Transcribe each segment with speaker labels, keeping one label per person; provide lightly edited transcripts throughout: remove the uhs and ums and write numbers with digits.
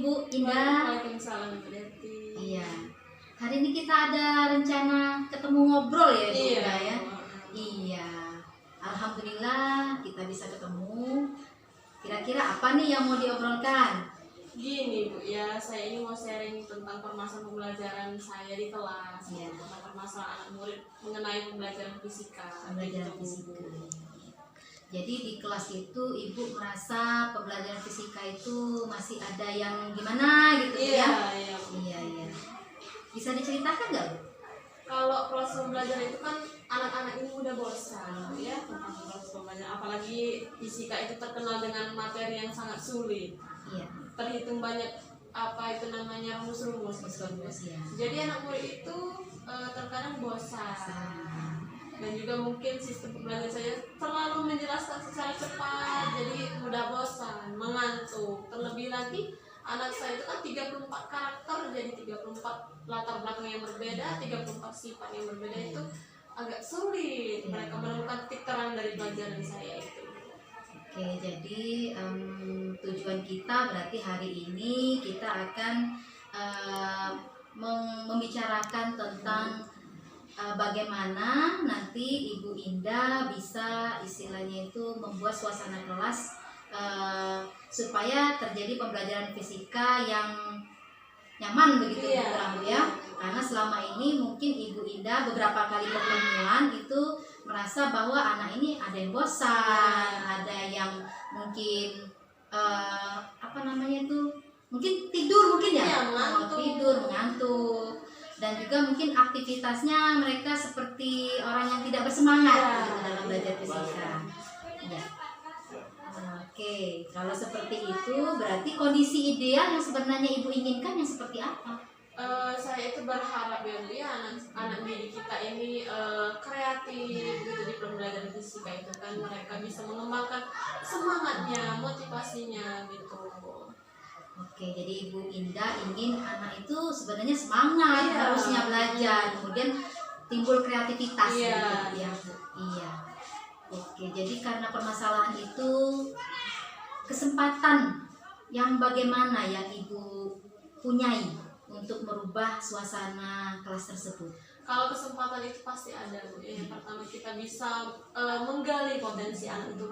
Speaker 1: Ibu Indah.
Speaker 2: Waalaikumsalam Ibu Deti.
Speaker 1: Iya. Hari ini kita ada rencana ketemu ngobrol ya Ibu
Speaker 2: Iya.
Speaker 1: Indah ya. Iya. Alhamdulillah kita bisa ketemu. Kira-kira apa nih yang mau diobrolkan?
Speaker 2: Gini Bu ya, saya ini mau sharing tentang permasalahan pembelajaran saya di kelas.
Speaker 1: Iya.
Speaker 2: Tentang permasalahan anak murid mengenai pembelajaran fisika.
Speaker 1: Pembelajaran
Speaker 2: Gitu.
Speaker 1: fisika. Jadi di kelas itu Ibu merasa pembelajaran fisika itu masih ada yang gimana gitu
Speaker 2: Iya,
Speaker 1: ya?
Speaker 2: iya Bu.
Speaker 1: Iya, iya. Bisa diceritakan nggak Bu?
Speaker 2: Kalau proses pembelajaran itu kan anak-anak ini udah bosan ya tentang proses pembelajaran, apalagi fisika itu terkenal dengan materi yang sangat sulit.
Speaker 1: Iya.
Speaker 2: Terhitung banyak apa itu namanya rumus-rumus gitu.
Speaker 1: Ya.
Speaker 2: Jadi anak murid itu terkadang bosan dan juga mungkin sistem pembelajaran saya terlalu menjelaskan secara cepat, jadi mudah bosan, mengantuk. Terlebih lagi anak saya itu kan 34 karakter, jadi 34 latar belakang yang berbeda, 34 sifat yang berbeda, itu agak sulit mereka menemukan titik terang dari pelajaran saya itu.
Speaker 1: Oke, jadi tujuan kita berarti hari ini kita akan membicarakan tentang bagaimana nanti Ibu Indah bisa istilahnya itu membuat suasana kelas supaya terjadi pembelajaran fisika yang nyaman begitu
Speaker 2: Iya.
Speaker 1: kurang lebih ya. Karena selama ini mungkin Ibu Indah beberapa kali pertemuan itu merasa bahwa anak ini ada yang bosan, ada yang mungkin apa namanya itu mungkin tidur mungkin ya,
Speaker 2: Iya, mengantuk.
Speaker 1: tidur mengantuk, dan juga mungkin aktivitasnya mereka seperti orang yang tidak bersemangat
Speaker 2: Iya.
Speaker 1: gitu dalam belajar fisika. Ya. Oke, kalau seperti itu berarti kondisi ideal yang sebenarnya Ibu inginkan yang seperti apa?
Speaker 2: Saya itu berharap ya Bu ya, anak didik kita ini kreatif gitu di pembelajaran fisika itu kan, mereka bisa mengembangkan semangatnya, motivasinya gitu.
Speaker 1: Oke, jadi Ibu Indah ingin anak itu sebenarnya semangat
Speaker 2: Iya.
Speaker 1: harusnya belajar, kemudian timbul kreativitas
Speaker 2: Iya.
Speaker 1: gitu ya. Iya. Oke, jadi karena permasalahan itu kesempatan yang bagaimana yang Ibu punyai untuk merubah suasana kelas tersebut?
Speaker 2: Kalau kesempatan itu pasti ada Bu. Yang pertama kita bisa menggali potensi anak itu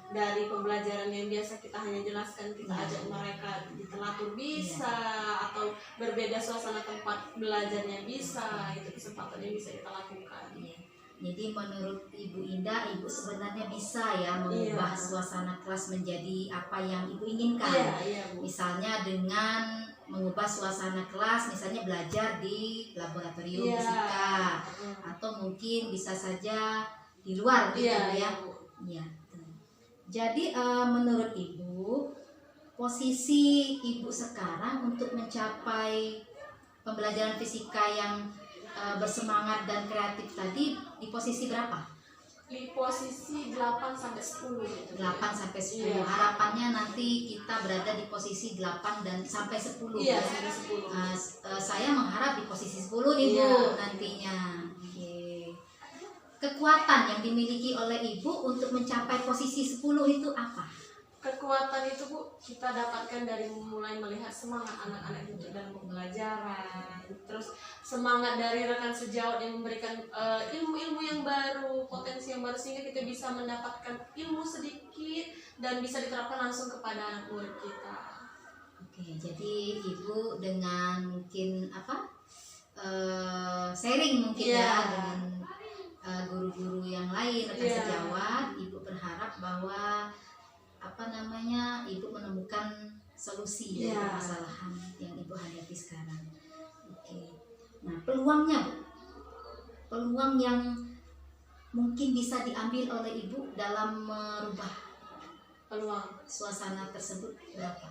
Speaker 2: dari pembelajaran yang biasa kita hanya jelaskan, kita ajak mereka di telatur bisa, atau berbeda suasana tempat belajarnya bisa, itu kesempatan yang bisa kita lakukan.
Speaker 1: Iya. Jadi menurut Ibu Indah, Ibu sebenarnya bisa ya mengubah
Speaker 2: Iya.
Speaker 1: suasana kelas menjadi apa yang Ibu inginkan.
Speaker 2: Iya Bu.
Speaker 1: Misalnya dengan mengubah suasana kelas, misalnya belajar di laboratorium
Speaker 2: Iya.
Speaker 1: fisika, atau mungkin bisa saja di luar gitu
Speaker 2: Iya,
Speaker 1: ya.
Speaker 2: Bu.
Speaker 1: Iya. Jadi menurut Ibu, posisi Ibu sekarang untuk mencapai pembelajaran fisika yang bersemangat dan kreatif tadi di posisi berapa?
Speaker 2: Di posisi 8 sampai 10 gitu.
Speaker 1: 8 sampai 10.
Speaker 2: Iya.
Speaker 1: Harapannya nanti kita berada di posisi 8 dan sampai 10.
Speaker 2: Iya,
Speaker 1: ya.
Speaker 2: sampai 10.
Speaker 1: Saya mengharap di posisi 10 nih Bu
Speaker 2: Iya.
Speaker 1: nantinya. Oke. Kekuatan yang dimiliki oleh Ibu untuk mencapai posisi 10 itu apa?
Speaker 2: Kekuatan itu Bu kita dapatkan dari mulai melihat semangat anak-anak itu dalam pembelajaran, terus semangat dari rekan sejawat yang memberikan ilmu-ilmu yang baru, potensi yang baru, sehingga kita bisa mendapatkan ilmu sedikit dan bisa diterapkan langsung kepada anak murid kita.
Speaker 1: Oke, jadi Ibu dengan mungkin sharing mungkin
Speaker 2: Iya.
Speaker 1: ya dengan guru-guru yang lain rekan
Speaker 2: Iya.
Speaker 1: sejawat, Ibu berharap bahwa Ibu menemukan solusi dari
Speaker 2: Iya.
Speaker 1: permasalahan yang Ibu hadapi sekarang. Oke. Nah, peluangnya Bu, peluang yang mungkin bisa diambil oleh Ibu dalam merubah
Speaker 2: Peluang
Speaker 1: suasana tersebut berapa?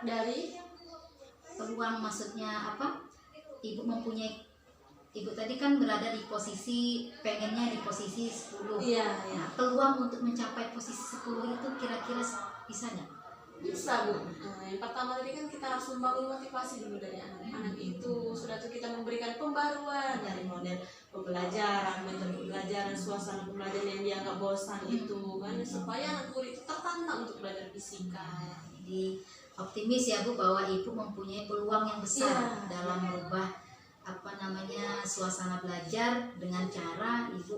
Speaker 2: dari
Speaker 1: Peluang maksudnya apa? Ibu tadi kan berada di posisi, pengennya di posisi 10.
Speaker 2: iya.
Speaker 1: Nah, peluang untuk mencapai posisi 10 itu kira-kira bisa nggak?
Speaker 2: Bisa Bu. Yang pertama tadi kan kita harus membangun motivasi dulu dari anak-anak itu. Sudah tuh kita memberikan pembaruan dari model pembelajaran, metode pembelajaran, suasana pembelajaran yang dia nggak bosan itu kan, supaya anak murid itu tertantang untuk belajar fisika.
Speaker 1: Jadi optimis ya Bu bahwa Ibu mempunyai peluang yang besar
Speaker 2: Iya.
Speaker 1: dalam merubah suasana belajar dengan cara Ibu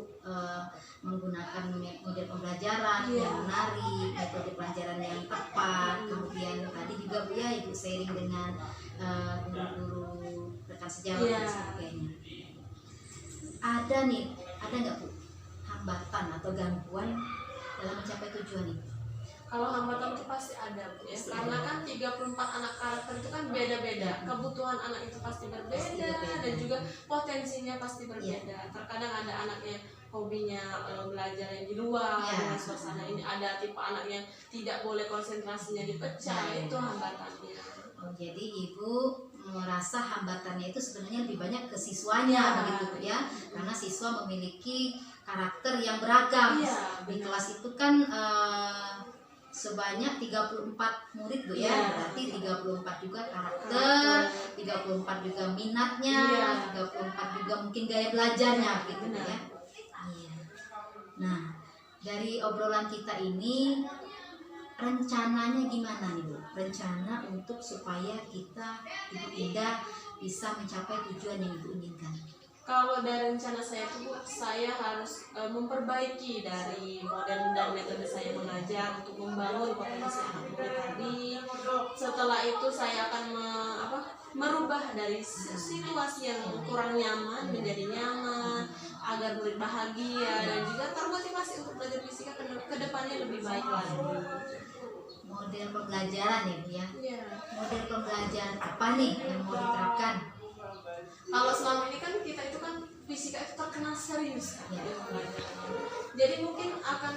Speaker 1: menggunakan model pembelajaran
Speaker 2: Iya.
Speaker 1: yang menarik, metode pelajaran yang tepat. Kemudian tadi juga Bu ya Ibu sharing dengan guru-guru rekan sejawat
Speaker 2: Iya.
Speaker 1: dan sebagainya. Ada nggak Bu hambatan atau gangguan dalam mencapai tujuan itu?
Speaker 2: Kalau hambatan itu pasti ada Bu ya,
Speaker 1: Pasti
Speaker 2: karena
Speaker 1: ada.
Speaker 2: kan 34 anak karakter itu kan beda-beda, kebutuhan anak itu pasti berbeda,
Speaker 1: Pasti berbeda.
Speaker 2: dan juga potensinya pasti berbeda. Terkadang ada anak yang hobinya belajar yang di luar,
Speaker 1: Iya.
Speaker 2: dengan suasana ini, ada tipe anak yang tidak boleh konsentrasinya dipecah,
Speaker 1: Iya.
Speaker 2: itu hambatannya.
Speaker 1: Oh, jadi Ibu merasa hambatannya itu sebenarnya lebih banyak ke siswanya
Speaker 2: Iya.
Speaker 1: begitu Bu ya, karena siswa memiliki karakter yang beragam.
Speaker 2: Iya,
Speaker 1: Di
Speaker 2: benar.
Speaker 1: kelas itu kan sebanyak 34 murid Bu ya,
Speaker 2: Iya.
Speaker 1: berarti 34 juga karakter, 34 juga minatnya,
Speaker 2: Iya.
Speaker 1: 34 juga mungkin gaya belajarnya gitu Bu
Speaker 2: Benar.
Speaker 1: ya. Iya. Nah, dari obrolan kita ini rencananya gimana nih Bu? Rencana untuk supaya kita Ibu Indah bisa mencapai tujuan yang Ibu inginkan.
Speaker 2: Kalau dari rencana saya itu Bu, saya harus memperbaiki dari model dan metode saya mengajar untuk membangun potensi anak murid tadi. Setelah itu saya akan merubah dari situasi yang kurang nyaman menjadi nyaman, agar murid bahagia dan juga termotivasi untuk belajar fisika ke depannya lebih baik lagi.
Speaker 1: Model pembelajaran ya Bu ya.
Speaker 2: Iya.
Speaker 1: Model pembelajaran apa nih yang mau diterapkan?
Speaker 2: Kalau selama ini kan kita itu kan fisika itu terkenal serius kan,
Speaker 1: Ya.
Speaker 2: pelajarannya. Jadi mungkin akan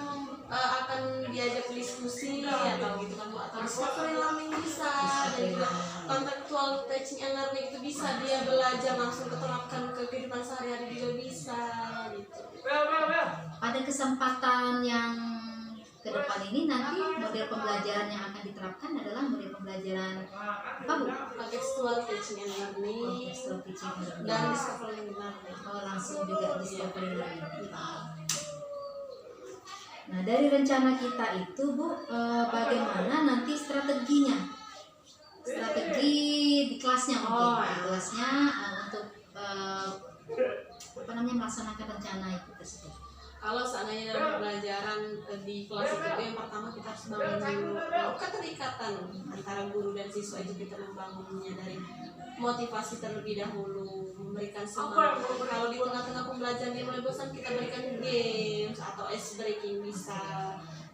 Speaker 2: diajak diskusi atau gitu kan, atau discovery learning bisa, dan juga contextual teaching and learning itu bisa dia belajar langsung keterapkan ke kehidupan sehari-hari juga bisa gitu.
Speaker 1: Pada kesempatan yang ke depan ini nanti model pembelajaran yang akan diterapkan adalah model pembelajaran apa Bu?
Speaker 2: Contextual teaching and learning
Speaker 1: Contextual teaching and learning.
Speaker 2: dan discovery learning.
Speaker 1: Oh, langsung juga discovery learning. Nah, dari rencana kita itu Bu, bagaimana nanti strateginya? Strategi di kelasnya mungkin.
Speaker 2: Oh,
Speaker 1: Di kelasnya untuk melaksanakan rencana itu tersebut.
Speaker 2: Kalau seandainya dalam pembelajaran di kelas itu yang pertama kita harus bangun dulu keterikatan antara guru dan siswa, itu kita membangunnya dari motivasi terlebih dahulu, memberikan semangat. Kalau di tengah-tengah pembelajaran dia mulai bosan, kita berikan games atau ice breaking bisa.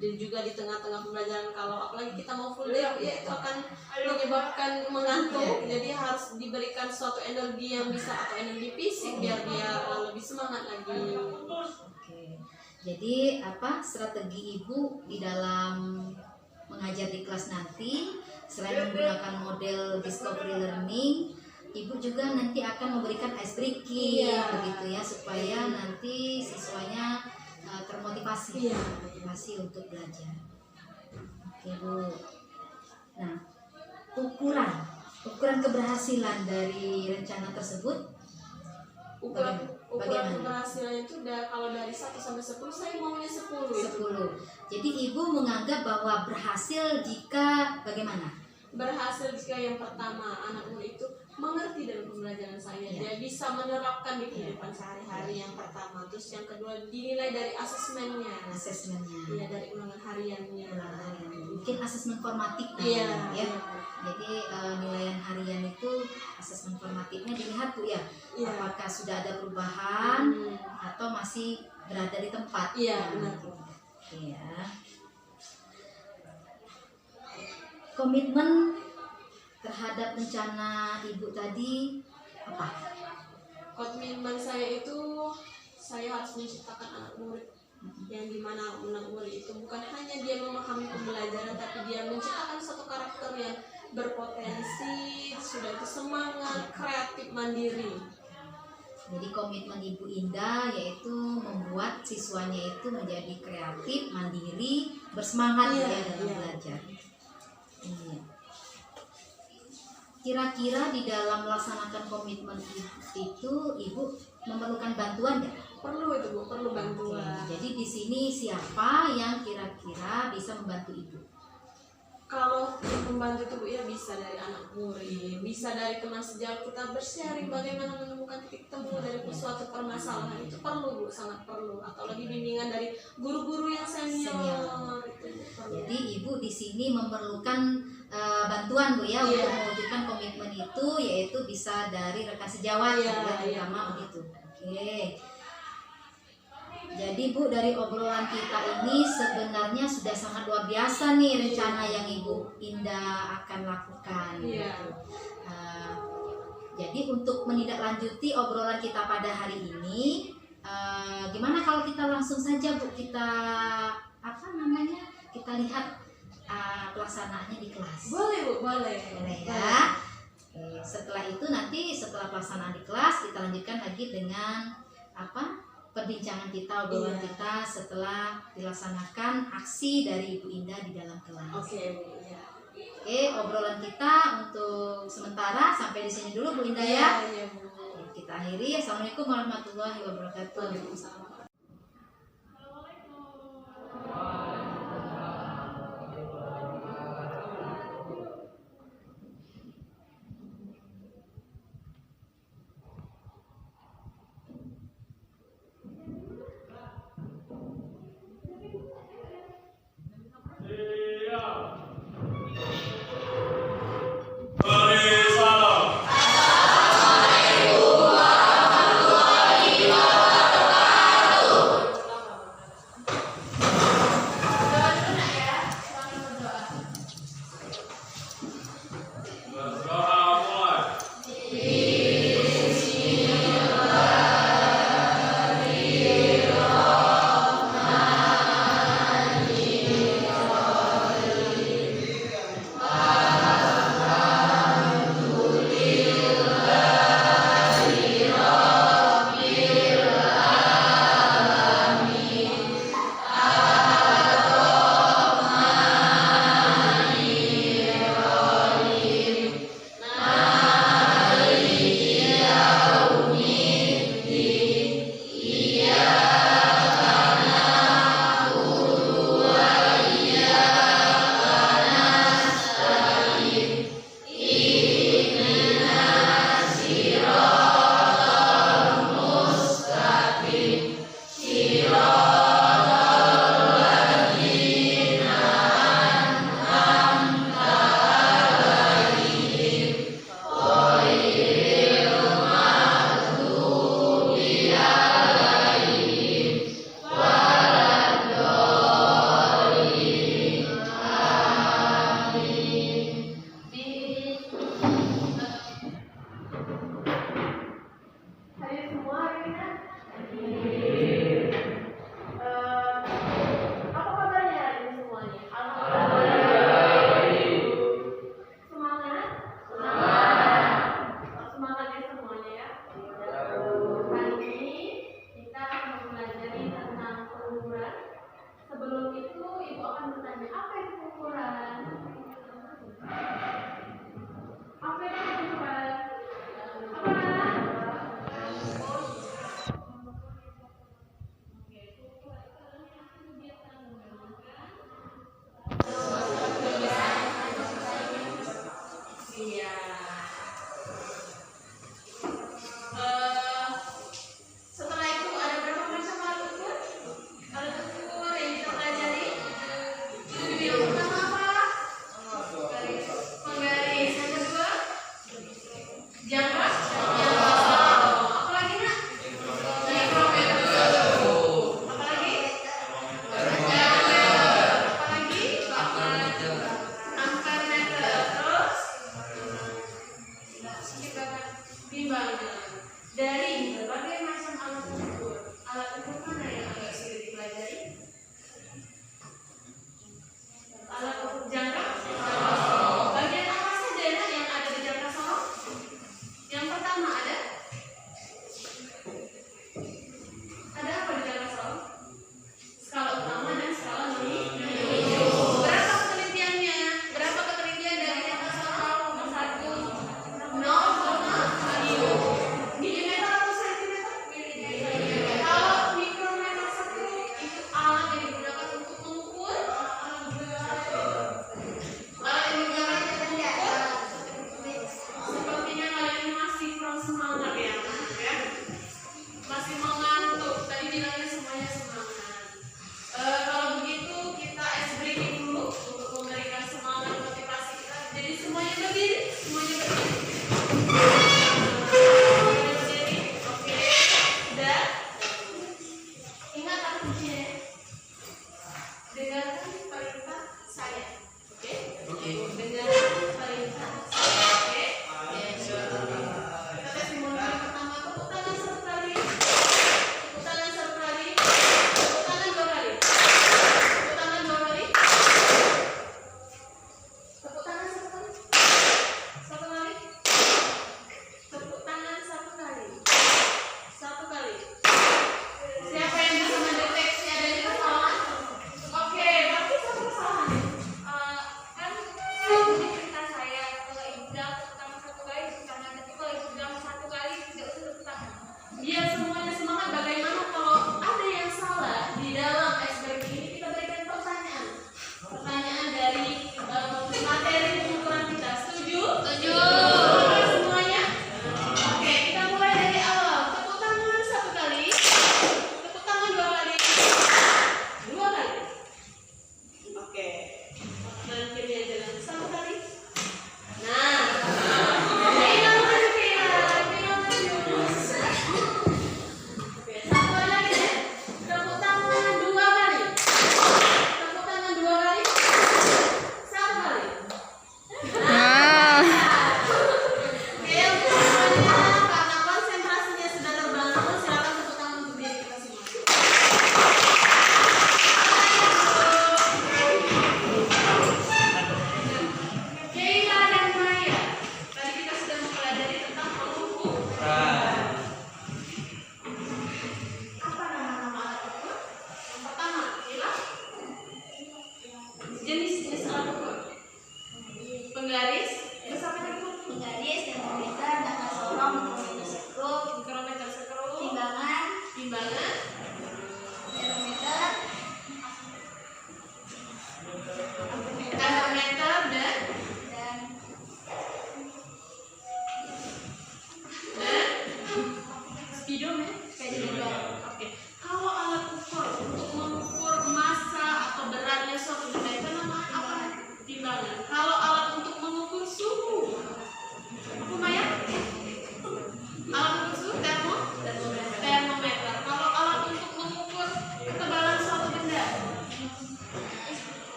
Speaker 2: Dan juga di tengah-tengah pembelajaran kalau apalagi kita mau full day ya itu akan menyebabkan mengantuk, jadi harus diberikan suatu energi yang bisa, atau energi fisik biar dia lebih semangat lagi.
Speaker 1: Oke. Jadi strategi Ibu di dalam mengajar di kelas nanti, selain menggunakan model discovery learning, Ibu juga nanti akan memberikan ice breaking,
Speaker 2: Iya.
Speaker 1: begitu ya, supaya nanti siswanya termotivasi,
Speaker 2: Iya.
Speaker 1: termotivasi untuk belajar. Oke Bu. Nah, ukuran keberhasilan dari rencana tersebut
Speaker 2: Ukuran
Speaker 1: Bagaimana?
Speaker 2: keberhasilan itu kalau dari 1 sampai 10 saya maunya 10.
Speaker 1: 10. Jadi Ibu menganggap bahwa berhasil jika bagaimana?
Speaker 2: Berhasil jika yang pertama anak murid itu mengerti dalam pembelajaran saya,
Speaker 1: Ya.
Speaker 2: dia bisa menerapkan di kehidupan sehari-hari yang pertama. Terus yang kedua dinilai dari asesmennya,
Speaker 1: Asesmennya.
Speaker 2: iya, dari ulangan hariannya.
Speaker 1: Mungkin asesmen formatif
Speaker 2: Iya,
Speaker 1: namanya, ya. Jadi nilaian harian itu asesmen formatifnya dilihat Bu ya,
Speaker 2: Iya.
Speaker 1: apakah sudah ada perubahan
Speaker 2: Hmm.
Speaker 1: atau masih berada di tempat.
Speaker 2: Iya, benar.
Speaker 1: Iya. Komitmen terhadap rencana Ibu tadi apa?
Speaker 2: Komitmen saya itu saya harus menciptakan anak murid yang dimana anak murid itu bukan hanya dia memahami pembelajaran, tapi dia menciptakan satu karakter yang berpotensi, sudah itu semangat, kreatif, mandiri.
Speaker 1: Jadi komitmen Ibu Indah yaitu membuat siswanya itu menjadi kreatif, mandiri, bersemangat
Speaker 2: Iya,
Speaker 1: ya dalam
Speaker 2: iya.
Speaker 1: belajar. Iya. Kira-kira di dalam melaksanakan komitmen itu Ibu memerlukan bantuan nggak?
Speaker 2: Perlu itu Bu, perlu bantuan.
Speaker 1: Jadi di sini siapa yang kira-kira bisa membantu Ibu?
Speaker 2: kalau pembantu itu Bu ya bisa dari anak murid, bisa dari teman sejauh kita bersharing bagaimana menemukan titik temu dari suatu permasalahan, itu perlu Bu, sangat perlu. Atau lagi bimbingan dari guru-guru yang senior. Itu perlu.
Speaker 1: Jadi ibu di sini memerlukan bantuan Bu ya untuk mewujudkan komitmen itu, yaitu bisa dari rekan sejawat terutama begitu. Oke. Jadi Bu, dari obrolan kita ini sebenarnya sudah sangat luar biasa nih rencana yang Ibu Indah akan lakukan. Gitu. Jadi untuk menindaklanjuti obrolan kita pada hari ini, gimana kalau kita langsung saja Bu, kita kita lihat pelaksanaannya di kelas.
Speaker 2: Boleh Bu, boleh.
Speaker 1: Boleh ya. Setelah itu nanti setelah pelaksanaan di kelas kita lanjutkan lagi dengan perbincangan kita, obrolan kita setelah dilaksanakan aksi dari Ibu Indah di dalam kelas.
Speaker 2: Oke, Bu. Ya.
Speaker 1: Oke, obrolan kita untuk sementara sampai di sini dulu Bu Indah ya.
Speaker 2: Iya, Bu.
Speaker 1: Kita akhiri. Assalamualaikum warahmatullahi wabarakatuh.
Speaker 2: Waalaikumsalam.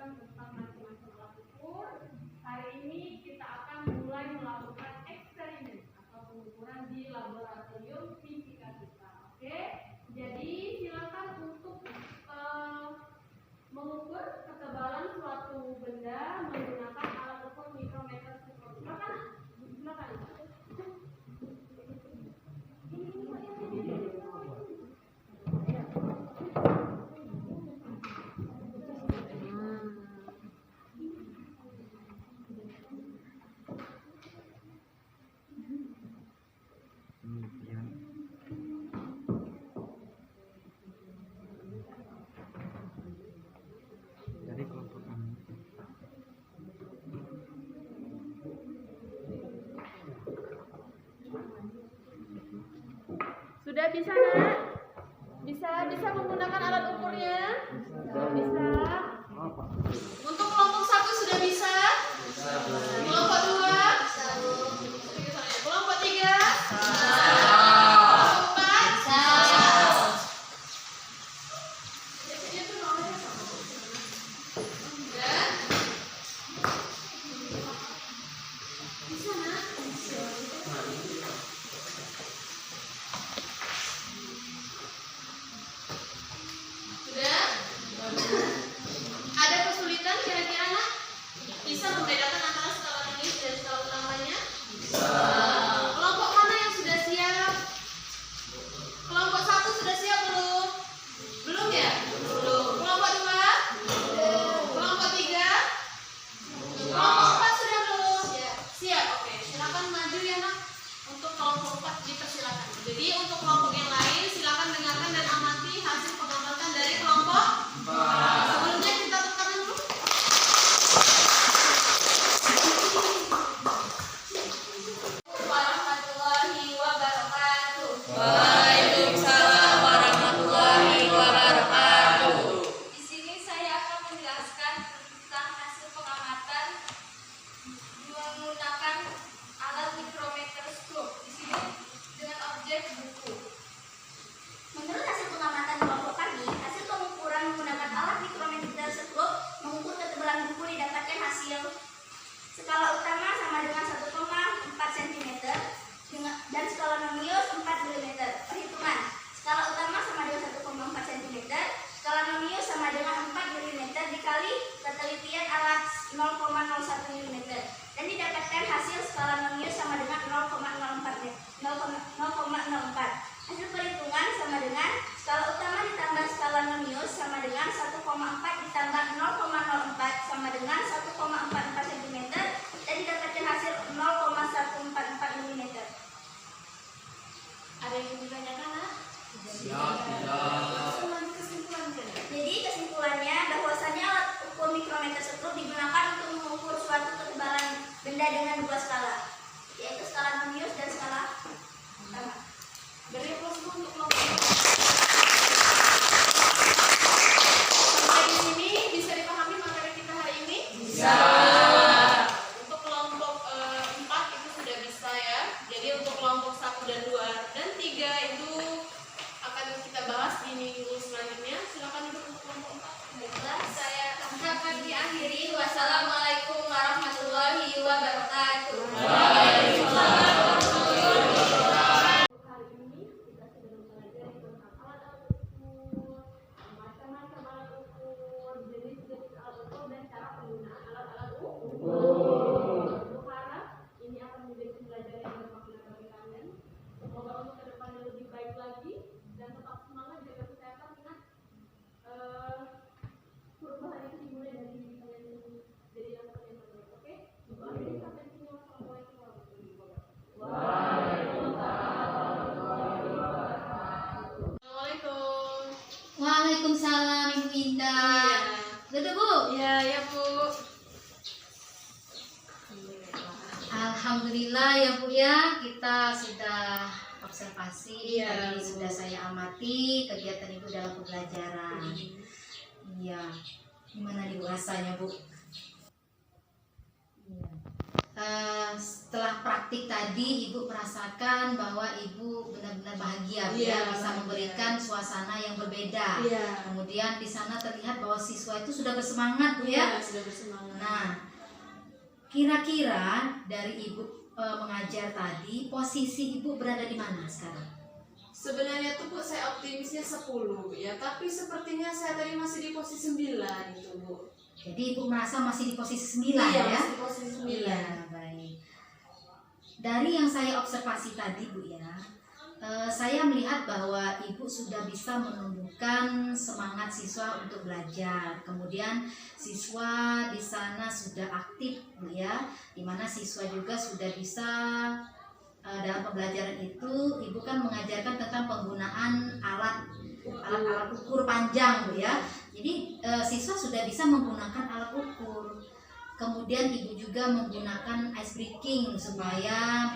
Speaker 3: menjelaskan tentang macam-macam alat ukur. Hari ini kita akan mulai melakukan eksperimen atau pengukuran di laboratorium fisika kita. Oke, jadi silakan untuk mengukur ketebalan suatu benda menggunakan alat ukur mikrometer spektrometer. Silakan, silakan.
Speaker 4: Jadi kelompok ini
Speaker 2: Sudah bisa nak? Bisa menggunakan alat ukurnya? Bisa. Untuk kelompok 1 sudah bisa? Kelompok 2? Kelompok 3? Kelompok 4? Bisa nak? Sudah? Ada kesulitan kira-kira nak? Bisa membedakan antara skala nulis dan skala utamanya? Bisa. Kelompok mana yang sudah siap? Kelompok 1 sudah siap belum? Belum ya? Belum. Kelompok 2? Kelompok 3? Kelompok 4 sudah belum? Siap. Oke, silakan maju ya nak. Untuk kelompok 4 dipersilakan. Jadi untuk kelompok yang lain silakan dengarkan dan amati hasil pengamatan dari kelompok 4. Sebelumnya kita tekan dulu. Warahmatullahi wabarakatuh.
Speaker 5: Waalaikumsalam warahmatullahi wabarakatuh.
Speaker 6: Di sini saya akan menjelaskan tentang hasil pengamatan menggunakan alat mikrometerskop. Di sini dengan objek buku. Menurut hasil pengamatan kelompok kami, hasil pengukuran menggunakan alat mikrometerskop mengukur ketebalan buku didapatkan hasil skala utama sama dengan 1,4 cm dan skala nomius 4 mm. Perhitungan. Skala utama sama dengan 1,4 cm, skala nomius sama dengan 4 mm dikali ketelitian alat 0,01 mm dan didapatkan hasil skala nomius sama dengan 0,04. Hasil perhitungan sama dengan skala utama ditambah skala nomius sama dengan 1,4 ditambah 0,04 sama dengan 1,44 cm dan didapatkan hasil 0,144 mm.
Speaker 2: Ada yang ingin ditanyakan nak?
Speaker 6: Jadi kesimpulannya bahwasanya alat ukur mikrometerskop digunakan untuk mengukur suatu ketebalan benda dengan dua skala, yaitu skala nomius dan skala utama.
Speaker 2: Beri aplaus dulu untuk kelompok 4. Sampai di sini bisa dipahami materi kita hari ini? Bisa. Untuk kelompok 4 itu sudah bisa ya. Jadi untuk kelompok 1 dan 2 dan 3 itu akan kita bahas di minggu selanjutnya. Silakan duduk untuk kelompok 4.
Speaker 6: Baiklah, saya akan diakhiri. Wassalamualaikum warahmatullahi wabarakatuh.
Speaker 3: Hari ini kita sudah mempelajari tentang alat-alat ukur, macam-macam alat ukur, jenis-jenis alat ukur dan cara penggunaan alat-alat ukur. Berharap ini akan menjadi pembelajaran yang bermakna bagi kalian. Semoga untuk kedepannya lebih baik lagi dan tetap semangat jaga kesehatan. Ingat, perubahan itu dimulai dari diri kalian sendiri. Jadi lakukan yang terbaik. Oke? Untuk hari ini sampai di sini. Wassalamualaikum warahmatullahi wabarakatuh.
Speaker 2: Assalamualaikum.
Speaker 1: Waalaikumsalam Ibu Indah. Duduk Bu.
Speaker 2: Iya, ya Bu.
Speaker 1: Alhamdulillah ya Bu ya, kita sudah observasi,
Speaker 2: Iya,
Speaker 1: tadi
Speaker 2: Bu.
Speaker 1: sudah saya amati kegiatan Ibu dalam pembelajaran. Iya, gimana nih Bu rasanya Bu? Iya. setelah praktik tadi Ibu merasakan bahwa Ibu benar-benar bahagia
Speaker 2: Iya,
Speaker 1: ya, bisa
Speaker 2: bahagia.
Speaker 1: memberikan suasana yang berbeda.
Speaker 2: Iya.
Speaker 1: Kemudian di sana terlihat bahwa siswa itu sudah bersemangat Bu ya.
Speaker 2: Sudah bersemangat.
Speaker 1: Nah, kira-kira dari Ibu mengajar tadi, posisi Ibu berada di mana sekarang?
Speaker 2: Sebenarnya tuh Bu, saya optimisnya 10 ya, tapi sepertinya saya tadi masih di posisi 9 itu Bu.
Speaker 1: Jadi Ibu merasa masih di posisi 9
Speaker 2: Iya,
Speaker 1: ya?
Speaker 2: masih di posisi 9.
Speaker 1: Iya, baik. Dari yang saya observasi tadi Bu ya, saya melihat bahwa Ibu sudah bisa menumbuhkan semangat siswa untuk belajar. Kemudian siswa di sana sudah aktif Bu ya, di mana siswa juga sudah bisa dalam pembelajaran itu Ibu kan mengajarkan tentang penggunaan alat ukur panjang Bu ya. Jadi siswa sudah bisa menggunakan alat ukur. Kemudian Ibu juga menggunakan ice breaking supaya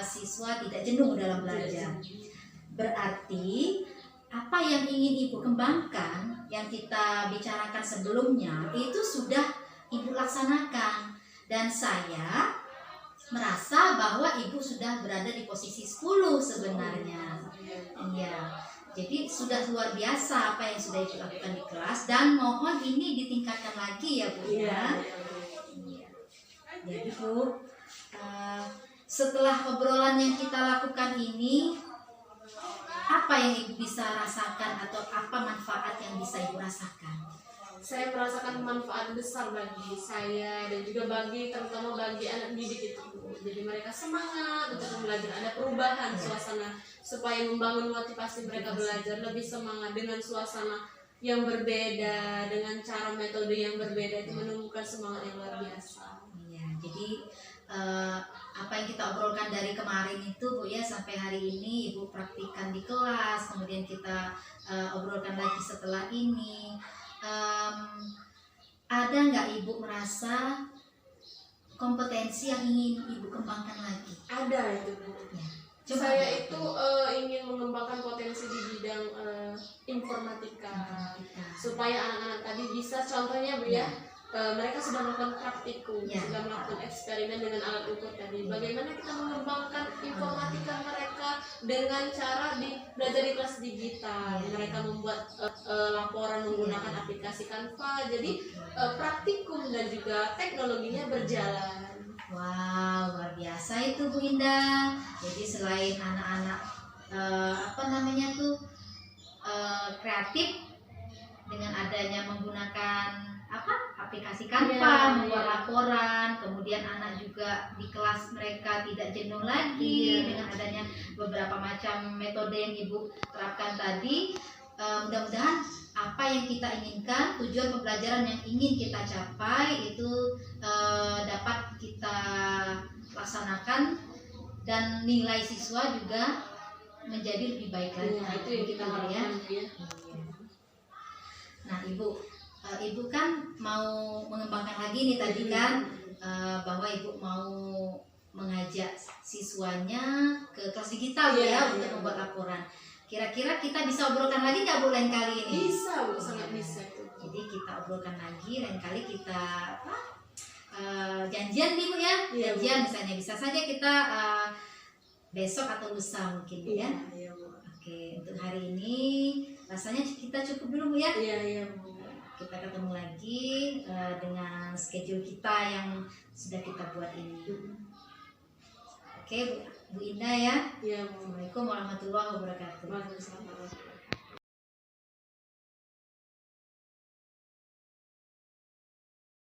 Speaker 1: siswa tidak jenuh dalam belajar. Berarti apa yang ingin Ibu kembangkan, yang kita bicarakan sebelumnya, itu sudah Ibu laksanakan. Dan saya merasa bahwa Ibu sudah berada di posisi 10 sebenarnya. Iya. Jadi sudah luar biasa apa yang sudah Ibu lakukan di kelas, dan mohon ini ditingkatkan lagi ya Bu ya. Iya. Jadi Bu, setelah obrolan yang kita lakukan ini, apa yang Ibu bisa rasakan atau apa manfaat yang bisa Ibu rasakan?
Speaker 2: Saya merasakan manfaat besar bagi saya dan juga terutama bagi anak didik itu Bu. Jadi mereka semangat untuk belajar, ada perubahan suasana supaya membangun motivasi mereka belajar lebih semangat dengan suasana yang berbeda, dengan cara metode yang berbeda, itu menumbuhkan semangat yang luar biasa.
Speaker 1: Iya, jadi apa yang kita obrolkan dari kemarin itu Bu ya, sampai hari ini Ibu praktikkan di kelas, kemudian kita obrolkan lagi setelah ini. Ada nggak Ibu merasa kompetensi yang ingin Ibu kembangkan lagi?
Speaker 2: Ada itu Bu.
Speaker 1: Ya.
Speaker 2: Saya itu ingin mengembangkan potensi di bidang informatika supaya anak-anak tadi bisa, contohnya Bu ya, mereka sudah melakukan praktikum,
Speaker 1: Ya.
Speaker 2: sudah melakukan eksperimen dengan alat ukur tadi. Bagaimana kita mengembangkan informatika mereka dengan cara belajar di kelas digital.
Speaker 1: Ya.
Speaker 2: Mereka membuat laporan menggunakan aplikasi Canva. Jadi praktikum dan juga teknologinya berjalan.
Speaker 1: Wow, luar biasa itu Bu Indah. Jadi selain anak-anak kreatif dengan adanya menggunakan aplikasi Canva,
Speaker 2: Iya,
Speaker 1: membuat
Speaker 2: iya.
Speaker 1: laporan, kemudian anak juga di kelas mereka tidak jenuh lagi
Speaker 2: Iya.
Speaker 1: dengan adanya beberapa macam metode yang Ibu terapkan tadi. Mudah-mudahan apa yang kita inginkan, tujuan pembelajaran yang ingin kita capai itu dapat kita laksanakan, dan nilai siswa juga menjadi lebih baik lagi.
Speaker 2: Nah, itu yang kita
Speaker 1: Gitu
Speaker 2: harapkan Bu ya.
Speaker 1: Iya. Nah Ibu kan mau mengembangkan lagi nih tadi kan, bahwa Ibu mau mengajak siswanya ke kelas digital
Speaker 2: Iya,
Speaker 1: ya,
Speaker 2: iya.
Speaker 1: untuk membuat laporan. Kira-kira kita bisa obrolkan lagi nggak Bu lain kali ini?
Speaker 2: Bisa Bu, sangat bisa itu.
Speaker 1: Jadi kita obrolkan lagi, lain kali kita janjian nih Bu ya,
Speaker 2: Iya, Bu.
Speaker 1: janjian misalnya bisa saja kita besok atau lusa mungkin Bu ya.
Speaker 2: Iya Bu.
Speaker 1: Oke, untuk hari ini rasanya kita cukup dulu Bu ya.
Speaker 2: Iya Bu.
Speaker 1: Kita ketemu lagi dengan schedule kita yang sudah kita buat ini. Oke Bu Indah ya.
Speaker 2: Iya Bu.
Speaker 1: Assalamualaikum warahmatullahi wabarakatuh.
Speaker 2: Waalaikumsalam.